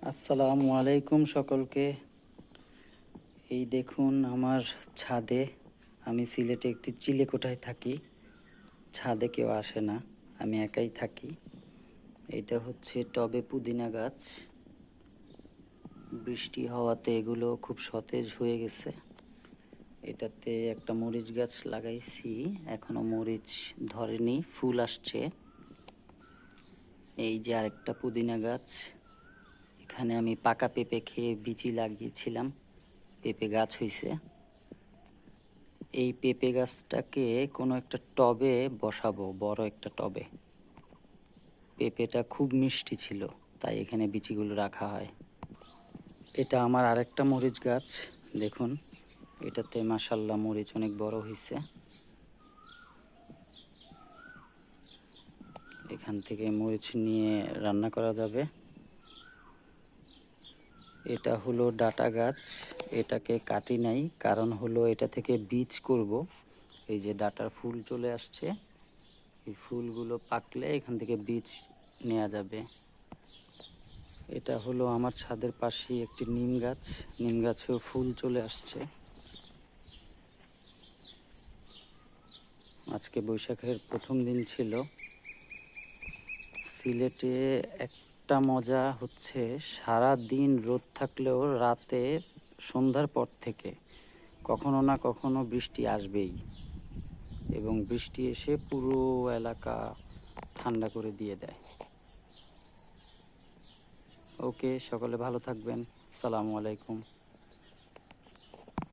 আসসালামু আলাইকুম সকলকে। এই দেখুন আমার ছাদে, আমি সিলেটে একটি চিলেকোঠায় থাকি। ছাদে কেউ আসে না, আমি একাই থাকি। এটা হচ্ছে টবে পুদিনা গাছ। বৃষ্টি হওয়াতে এগুলো খুব সতেজ হয়ে গেছে। এটাতে একটা মরিচ গাছ লাগাইছি, এখনো মরিচ ধরেনি, ফুল আসছে। এই যে আরেকটা পুদিনা গাছ। এখানে আমি পাকা পেঁপে খেয়ে বিচি লাগিয়েছিলাম, পেঁপে গাছ হইছে। এই পেঁপে গাছটাকে কোনো একটা টবে বসাবো, বড় একটা টবে। পেঁপেটা খুব মিষ্টি ছিল, তাই এখানে বিচিগুলো রাখা হয়। এটা আমার আরেকটা মরিচ গাছ, দেখুন এটাতে মাশাআল্লাহ মরিচ অনেক বড় হয়েছে। এখান থেকে মরিচ নিয়ে রান্না করা যাবে। এটা হলো ডাটা গাছ, এটাকে কাটি নাই, কারণ হলো এটা থেকে বীজ করব। এই যে ডাটার ফুল চলে আসছে, এই ফুলগুলো পাকলে এখান থেকে বীজ নেওয়া যাবে। এটা হলো আমার ছাদের পাশে একটি নিম গাছ, নিম গাছেও ফুল চলে আসছে। আজকে বৈশাখের প্রথম দিন ছিল। সিলেটে একটা মজা হচ্ছে, সারা দিন রোদ থাকলেও রাতে সন্ধ্যার পর থেকে কখনো না কখনো বৃষ্টি আসবেই, এবং বৃষ্টি এসে পুরো এলাকা ঠান্ডা করে দিয়ে দেয়। ওকে, সকলে ভালো থাকবেন। আসসালামু আলাইকুম।